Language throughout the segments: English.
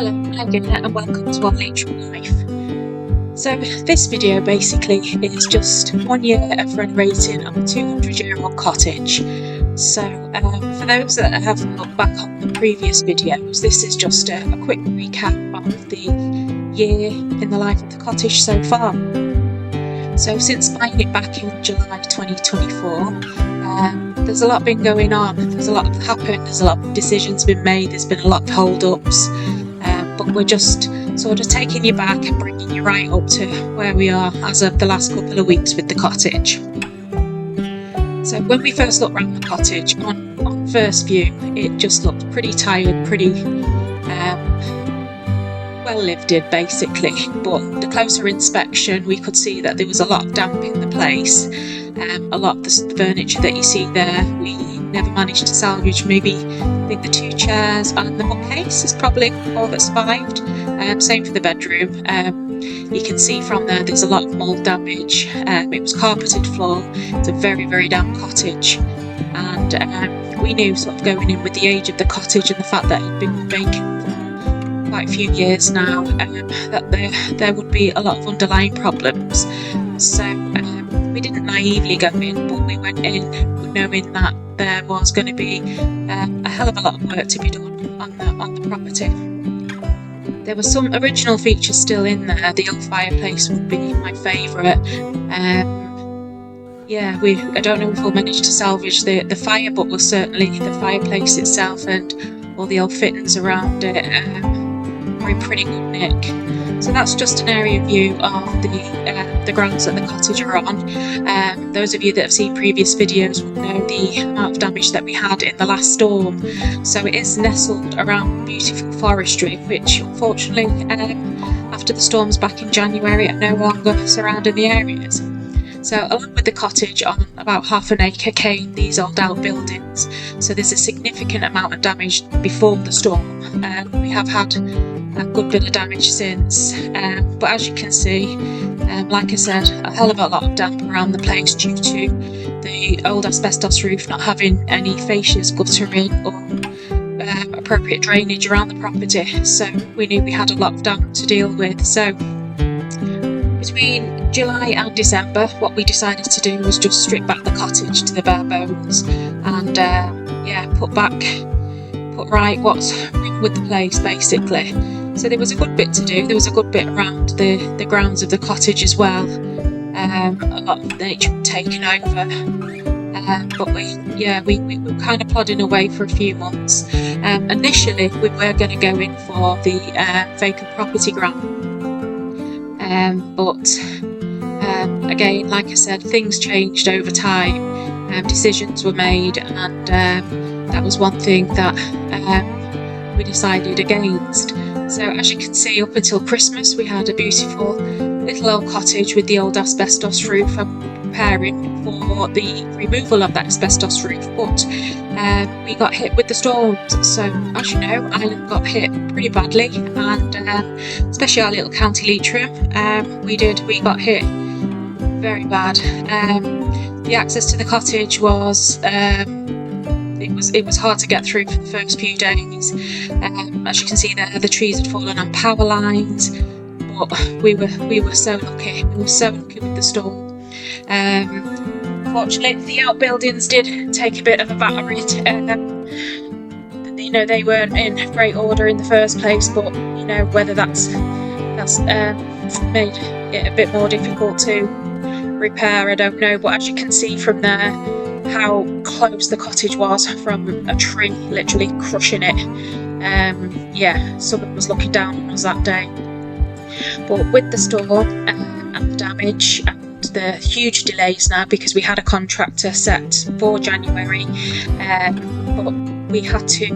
Hello, I'm Gina and welcome to our Leitrim life. So this video basically is just 1 year of renovating our 200-year-old cottage. So for those that haven't looked back on the previous videos, this is just a quick recap of the year in the life of the cottage so far. So since buying it back in July 2024, there's a lot been going on, there's a lot happened, there's a lot of decisions been made, there's been a lot of hold-ups, but we're just sort of taking you back and bringing you right up to where we are as of the last couple of weeks with the cottage. So when we first looked around the cottage, on first view, it just looked pretty tired, pretty well lived in basically, but the closer inspection we could see that there was a lot of damp in the place. A lot of the furniture that you see there we never managed to salvage. Maybe I think the 2 chairs and the bookcase is probably all that survived. Same for the bedroom. You can see from there's a lot of mould damage. It was carpeted floor. It's a very, very damp cottage, and we knew sort of going in with the age of the cottage and the fact that it had been vacant for quite a few years now, that there would be a lot of underlying problems. So we didn't naively go in, but we went in knowing that there was going to be a hell of a lot of work to be done on the property. There were some original features still in there. The old fireplace would be my favourite. I don't know if we'll manage to salvage the fire, but we'll certainly the fireplace itself and all the old fittings around it are in pretty good nick. So that's just an area view of the grounds that the cottage are on. Those of you that have seen previous videos will know the amount of damage that we had in the last storm. So it is nestled around beautiful forestry, which unfortunately after the storms back in January are no longer surrounding the areas. So along with the cottage, on about half an acre came these old outbuildings. So there's a significant amount of damage before the storm. We have had a good bit of damage since, but as you can see, like I said, a hell of a lot of damp around the place due to the old asbestos roof not having any fascias, guttering or appropriate drainage around the property. So we knew we had a lot of damp to deal with. So between July and December, what we decided to do was just strip back the cottage to the bare bones and put right what's wrong with the place basically. So there was a good bit to do. There was a good bit around the grounds of the cottage as well. A lot of nature taken over, but we were kind of plodding away for a few months. Initially, we were going to go in for the vacant property grant, but again, like I said, things changed over time. Decisions were made, and that was one thing that we decided against. So as you can see, up until Christmas we had a beautiful little old cottage with the old asbestos roof and preparing for the removal of that asbestos roof, but we got hit with the storms. So as you know, Ireland got hit pretty badly, and especially our little county Leitrim, we got hit very bad. The access to the cottage was it was hard to get through for the first few days. As you can see there, the trees had fallen on power lines, but we were so lucky. We were so lucky with the storm. Fortunately, the outbuildings did take a bit of a battering. They weren't in great order in the first place, but whether that's made it a bit more difficult to repair, I don't know. But as you can see from there, how close the cottage was from a tree literally crushing it. Someone was looking down on us that day. But with the storm and the damage and the huge delays now, because we had a contractor set for January, but we had to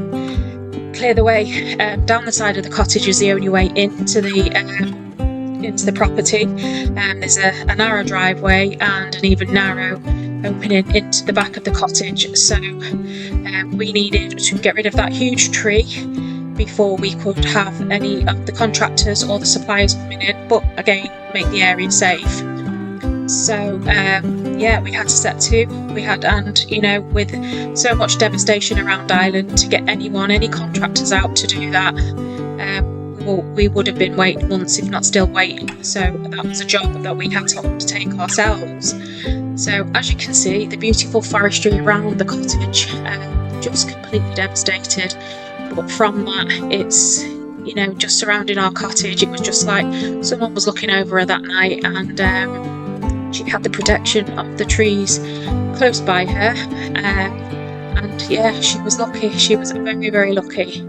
clear the way down the side of the cottage is the only way into the property. There's a narrow driveway and an even narrow opening into the back of the cottage, so we needed to get rid of that huge tree before we could have any of the contractors or the suppliers coming in, but again, make the area safe. So we had to set to. With so much devastation around Ireland, to get any contractors out to do that, we but we would have been waiting months, if not still waiting. So that was a job that we had to undertake ourselves. So as you can see, the beautiful forestry around the cottage, just completely devastated. But from that, it's, you know, just surrounding our cottage, it was just like someone was looking over her that night, and she had the protection of the trees close by her, and yeah, she was lucky. She was very, very lucky.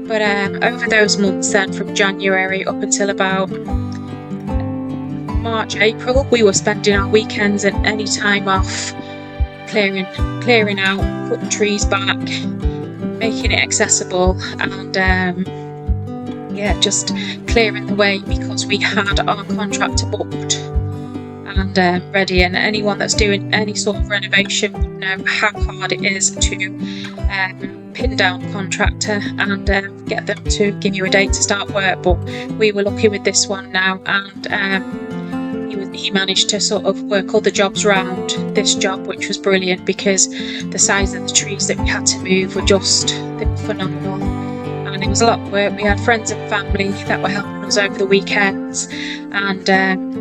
But over those months then, from January up until about March, April, we were spending our weekends and any time off clearing out, putting trees back, making it accessible, and yeah, just clearing the way, because we had our contractor booked and ready. And anyone that's doing any sort of renovation would know how hard it is to pin down a contractor and get them to give you a date to start work. But we were lucky with this one now, and he managed to sort of work all the jobs around this job, which was brilliant, because the size of the trees that we had to move were just, they were phenomenal. And it was a lot of work. We had friends and family that were helping us over the weekends, and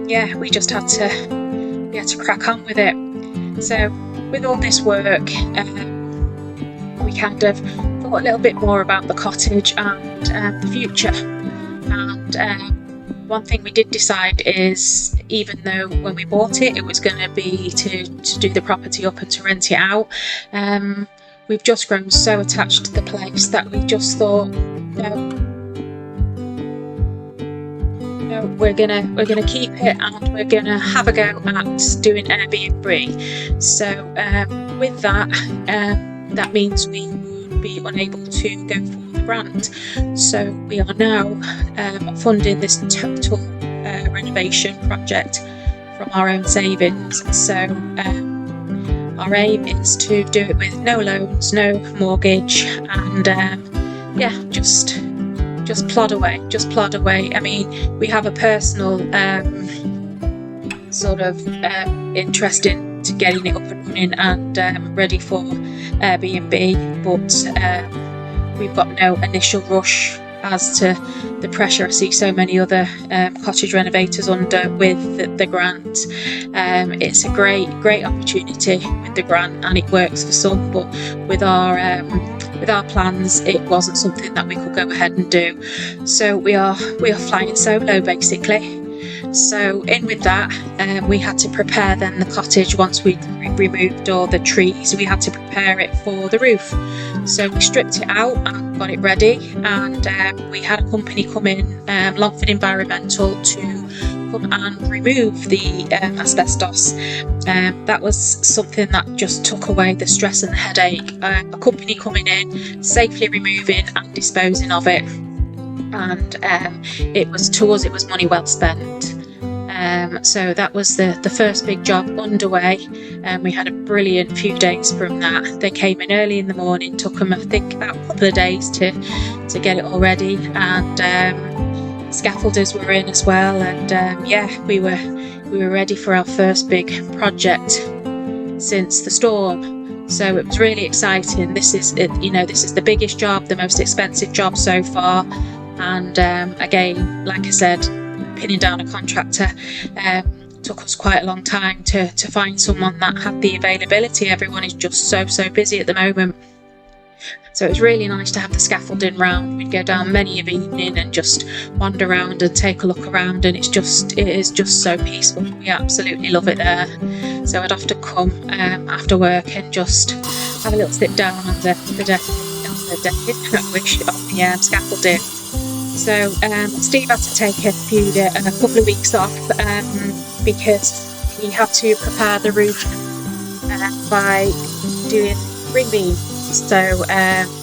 yeah, we just had to crack on with it. So with all this work, we kind of thought a little bit more about the cottage and the future. And one thing we did decide is, even though when we bought it, it was going to be to do the property up and to rent it out, we've just grown so attached to the place that we just thought, no, we're gonna keep it, and we're gonna have a go at doing Airbnb. So with that, that means we would be unable to go for the grant. So we are now funding this total renovation project from our own savings. So our aim is to do it with no loans, no mortgage, and yeah, just plod away. I mean, we have a personal sort of interest in to getting it up and running and ready for Airbnb, but we've got no initial rush as to the pressure I see so many other cottage renovators under with the grant. It's a great opportunity with the grant, and it works for some, but with our plans, it wasn't something that we could go ahead and do. So we are flying solo, basically. So in with that, we had to prepare then the cottage. Once we removed all the trees, we had to prepare it for the roof. So we stripped it out and got it ready, and we had a company come in, Longford Environmental, to come and remove the asbestos. That was something that just took away the stress and the headache. A company coming in, safely removing and disposing of it, and it was money well spent. So that was the first big job underway, and we had a brilliant few days from that. They came in early in the morning, took them I think about a couple of days to get it all ready, and scaffolders were in as well, and yeah, we were ready for our first big project since the storm. So it was really exciting. This is the biggest job, the most expensive job so far, and again, like I said, pinning down a contractor took us quite a long time to find someone that had the availability. Everyone is just so busy at the moment. So it was really nice to have the scaffolding round. We'd go down many of evening and just wander around and take a look around, and it is just so peaceful. We absolutely love it there. So I'd often come after work and just have a little sit down on the scaffolding. So Steve had to take a couple of weeks off because he had to prepare the roof by doing ring beams. So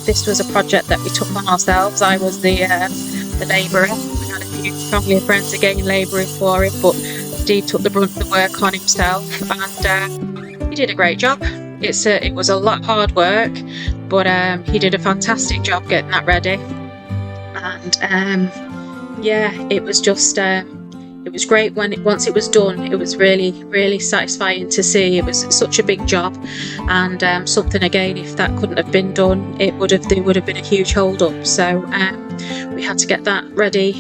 this was a project that we took on ourselves. I was the labourer. We had a few family and friends again labouring for it, but Steve took the brunt of the work on himself, and he did a great job. It was a lot hard work, but he did a fantastic job getting that ready. And yeah, it was just it was great once it was done. It was really satisfying to see. It was such a big job, and something again, if that couldn't have been done, there would have been a huge hold up. So we we had to get that ready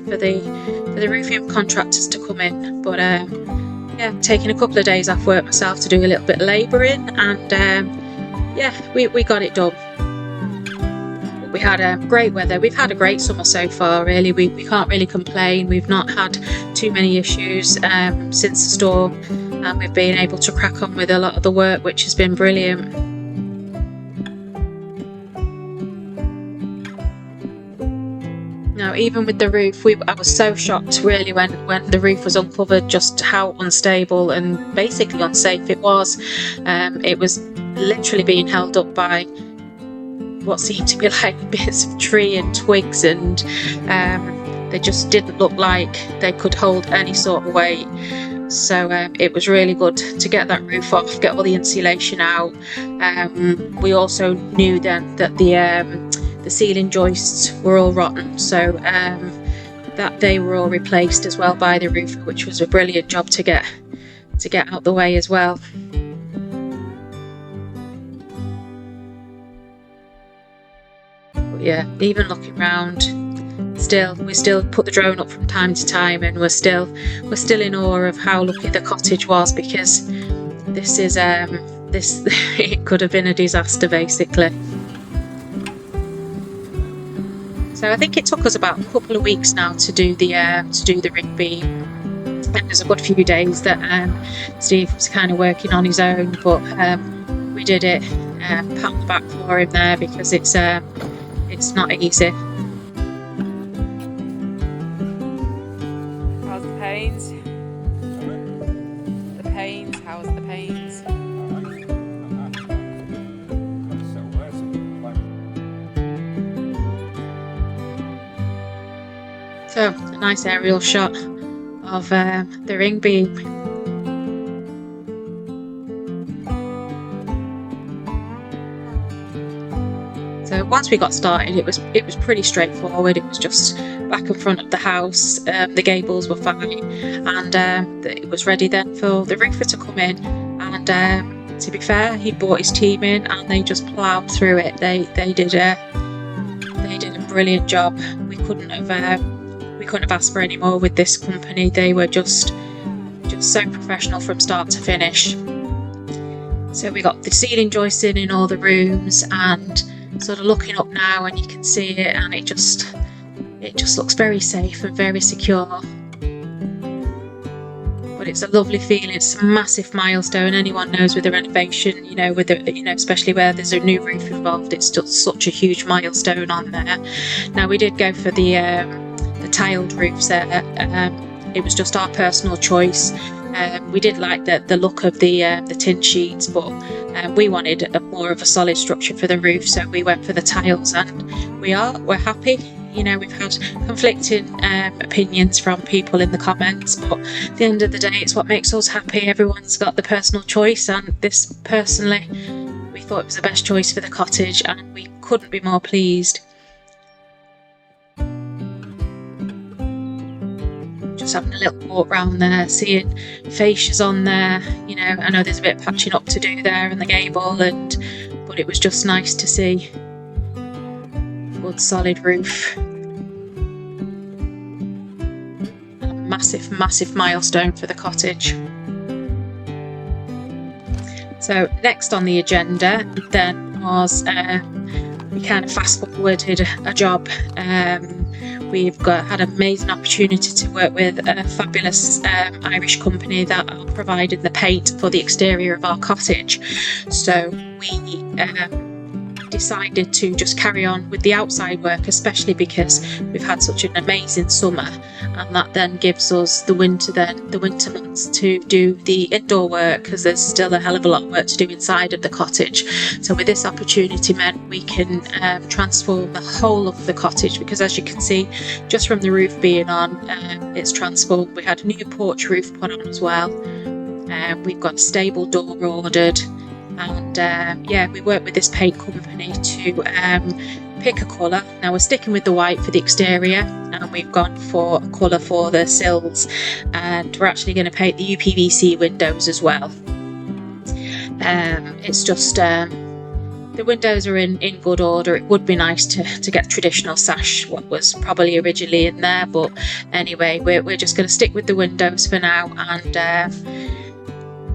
for the roofing contractors to come in. But yeah, taking a couple of days off work myself to do a little bit of labouring, and yeah, we got it done. We had great weather. We've had a great summer so far, really. We can't really complain. We've not had too many issues since the storm, and we've been able to crack on with a lot of the work, which has been brilliant. Now, even with the roof, I was so shocked really when the roof was uncovered, just how unstable and basically unsafe it was. It was literally being held up by what seemed to be like bits of tree and twigs, and they just didn't look like they could hold any sort of weight. So it was really good to get that roof off, get all the insulation out. We also knew then that the ceiling joists were all rotten, so that they were all replaced as well by the roofer, which was a brilliant job to get out the way as well. But yeah, even looking round, we still put the drone up from time to time, and we're still in awe of how lucky the cottage was, because this is it could have been a disaster basically. So I think it took us about a couple of weeks now to do the ring beam, and there's a good few days that Steve was kind of working on his own, but we did it. Pat on the back for him there, because it's not easy. How's the pains? The pains. How's the pains? So, a nice aerial shot of the ring beam. So once we got started, it was pretty straightforward. It was just back and front of the house. The gables were fine, and it was ready then for the roofer to come in. And to be fair, he brought his team in, and they just ploughed through it. They did a brilliant job. We couldn't have asked for any more with this company. They were just so professional from start to finish. So we got the ceiling joists in all the rooms, and sort of looking up now, and you can see it, and it just looks very safe and very secure. But it's a lovely feeling. It's a massive milestone. Anyone knows with the renovation, especially where there's a new roof involved, it's just such a huge milestone on there. Now, we did go for the tiled roofs there. It was just our personal choice. We did like the look of the tin sheets, but we wanted more of a solid structure for the roof, so we went for the tiles, and we're happy. We've had conflicting opinions from people in the comments, but at the end of the day, it's what makes us happy. Everyone's got the personal choice, and this personally, we thought it was the best choice for the cottage, and we couldn't be more pleased. Just having a little walk around there, seeing fascias on there. I know there's a bit of patching up to do there in the gable, but it was just nice to see good solid roof. A massive milestone for the cottage. So next on the agenda then was we kind of fast forwarded a job. We've had an amazing opportunity to work with a fabulous Irish company that are providing the paint for the exterior of our cottage. So we decided to just carry on with the outside work, especially because we've had such an amazing summer, and that then gives us the winter months to do the indoor work, because there's still a hell of a lot of work to do inside of the cottage. So with this opportunity meant we can transform the whole of the cottage, because as you can see just from the roof being on, it's transformed. We had a new porch roof put on as well. We've got a stable door ordered, and we worked with this paint company to pick a colour. Now we're sticking with the white for the exterior, and we've gone for a colour for the sills, and we're actually going to paint the UPVC windows as well. It's just the windows are in good order. It would be nice to get traditional sash, what was probably originally in there, but anyway, we're just going to stick with the windows for now. And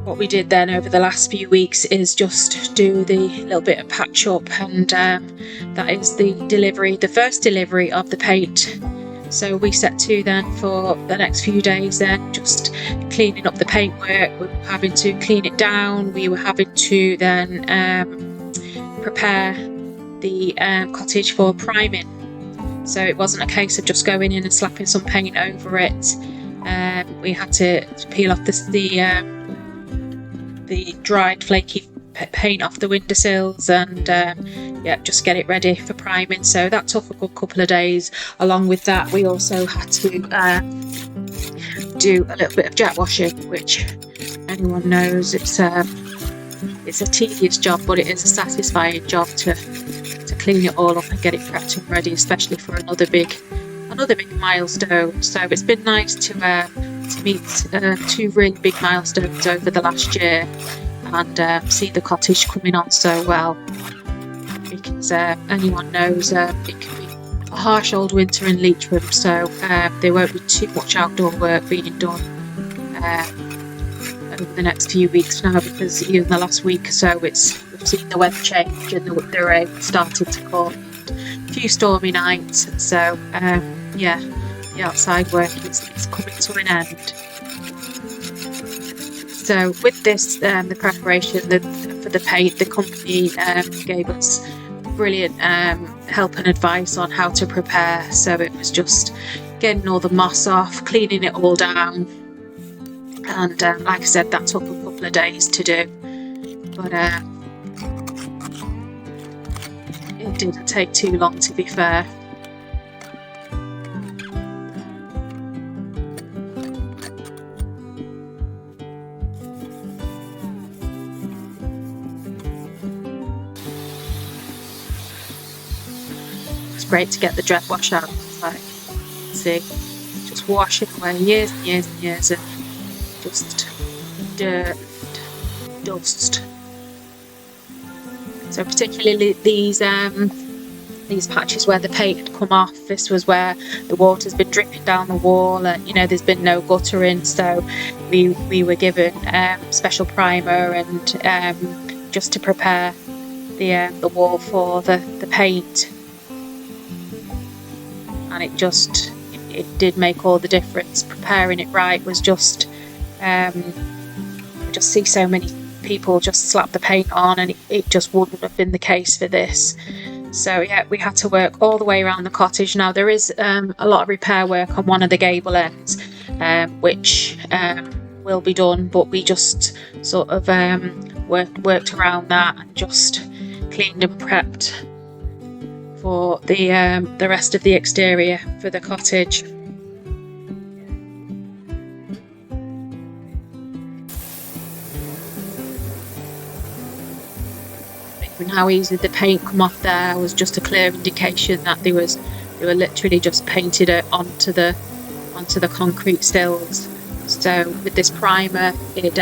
what we did then over the last few weeks is just do the little bit of patch up, and that is the first delivery of the paint. So we set to then for the next few days then just cleaning up the paintwork. We were having to clean it down. We were having to then prepare the cottage for priming. So it wasn't a case of just going in and slapping some paint over it. We had to peel off the dried flaky paint off the windowsills and just get it ready for priming. So that took a good couple of days. Along with that, we also had to do a little bit of jet washing, which anyone knows it's a tedious job, but it is a satisfying job to clean it all up and get it prepped and ready, especially for another big milestone. So it's been nice to meet two really big milestones over the last year, and see the cottage coming on so well, because anyone knows it can be a harsh old winter in Leitrim, so there won't be too much outdoor work being done over the next few weeks now, because even the last week or so we've seen the weather change and the rain started to come, a few stormy nights, so the outside work is coming to an end. So with this, the preparation for the paint, the company gave us brilliant help and advice on how to prepare. So it was just getting all the moss off, cleaning it all down, and like I said, that took a couple of days to do, but it didn't take too long, to be fair. It's great to get the jet wash out, like, see, just wash it away, years and years and years of just dirt, dust. So particularly these patches where the paint had come off, this was where the water's been dripping down the wall, and there's been no guttering, so we were given special primer and just to prepare the wall for the paint, and it did make all the difference. Preparing it right was just I just see so many people just slap the paint on, and it just wouldn't have been the case for this. So we had to work all the way around the cottage. Now there is a lot of repair work on one of the gable ends, which will be done, but we just sort of worked around that and just cleaned and prepped for the rest of the exterior for the cottage. And how easy the paint come off there was just a clear indication that they were literally just painted it onto the concrete sills. So with this primer, it'll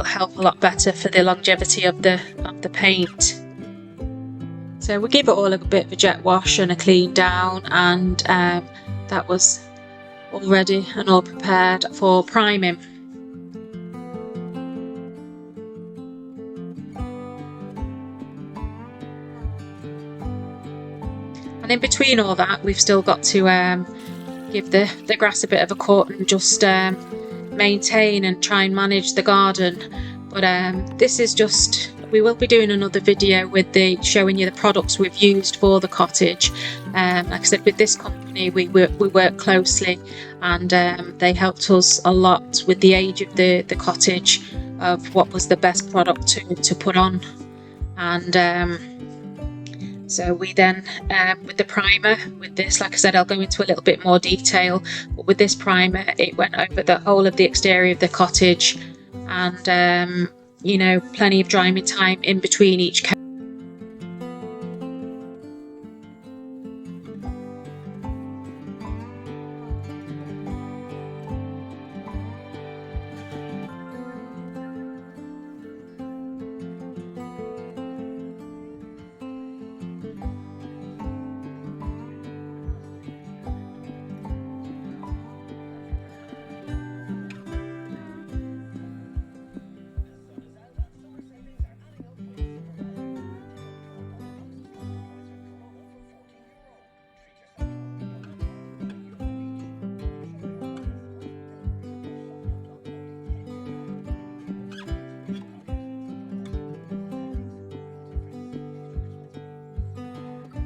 help a lot better for the longevity of the paint. So we give it all a bit of a jet wash and a clean down, and that was all ready and all prepared for priming. And in between all that, we've still got to give the grass a bit of a cut and just maintain and try and manage the garden. But this is just, we will be doing another video with showing you the products we've used for the cottage. Like I said, with this company we work closely, and they helped us a lot with the age of the cottage, of what was the best product to put on. And so we then, with the primer, with this, like I said, I'll go into a little bit more detail, but with this primer, it went over the whole of the exterior of the cottage, and plenty of drying time in between each coat.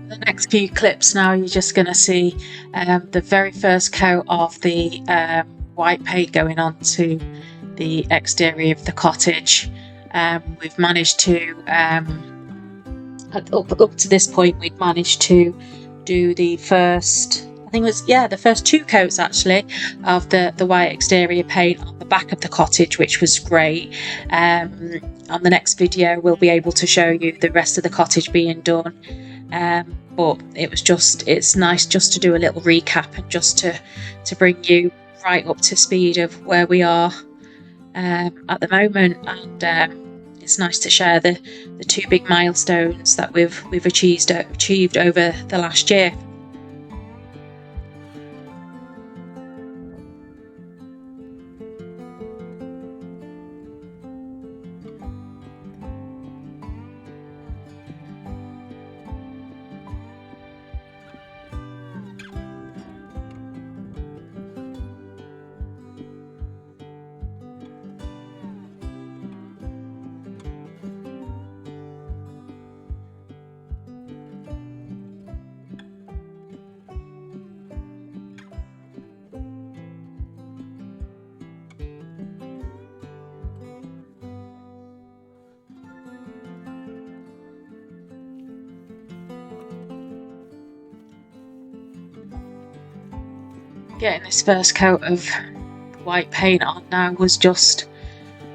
The next few clips now, you're just going to see the very first coat of the white paint going on to the exterior of the cottage. We've managed to, up to this point, we'd managed to do the first, I think it was, the first 2 coats actually of the white exterior paint on the back of the cottage, which was great. On the next video, we'll be able to show you the rest of the cottage being done. But it's nice just to do a little recap and just to bring you right up to speed of where we are at the moment, and it's nice to share the 2 big milestones that we've achieved over the last year. Getting this first coat of white paint on now was just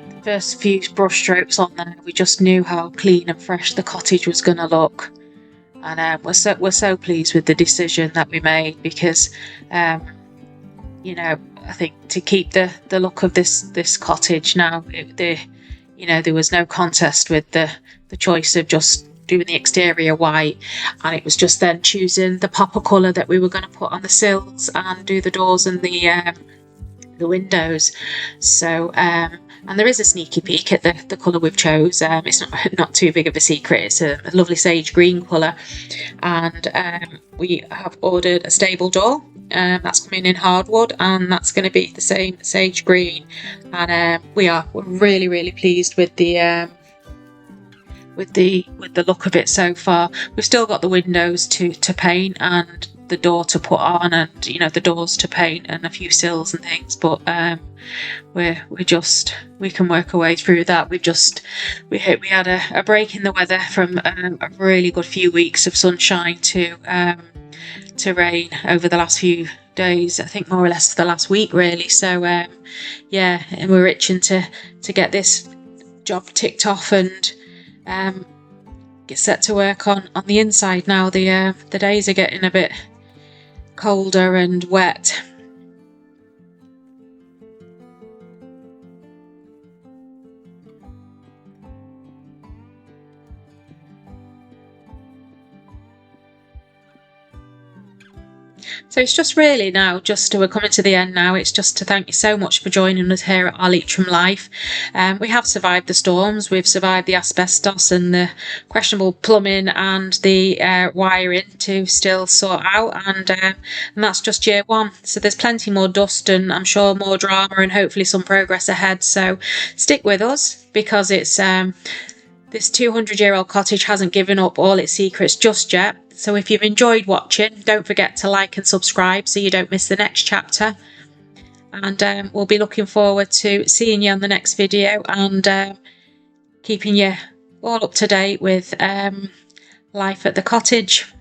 the first few brush strokes on there. We just knew how clean and fresh the cottage was going to look, and we're so pleased with the decision that we made, because I think to keep the look of this cottage now, there was no contest with the choice of just doing the exterior white, and it was just then choosing the pop of colour that we were going to put on the sills and do the doors and the windows. So and there is a sneaky peek at the colour we've chose. It's not too big of a secret. It's a lovely sage green colour, and we have ordered a stable door. That's coming in hardwood, and that's going to be the same sage green, and we're really pleased with the look of it so far. We've still got the windows to paint and the door to put on, and the doors to paint and a few sills and things, but we can work our way through that. We had a break in the weather from a really good few weeks of sunshine to rain over the last few days, I think more or less the last week really. So and we're itching to get this job ticked off and get set to work on the inside now. The days are getting a bit colder and wet. So it's just really now, we're coming to the end now. It's just to thank you so much for joining us here at our Leitrim Life. We have survived the storms, we've survived the asbestos and the questionable plumbing and the wiring to still sort out, and that's just year 1. So there's plenty more dust and I'm sure more drama and hopefully some progress ahead. So stick with us, because it's this 200-year-old cottage hasn't given up all its secrets just yet. So if you've enjoyed watching, don't forget to like and subscribe so you don't miss the next chapter. And we'll be looking forward to seeing you on the next video, and keeping you all up to date with life at the cottage.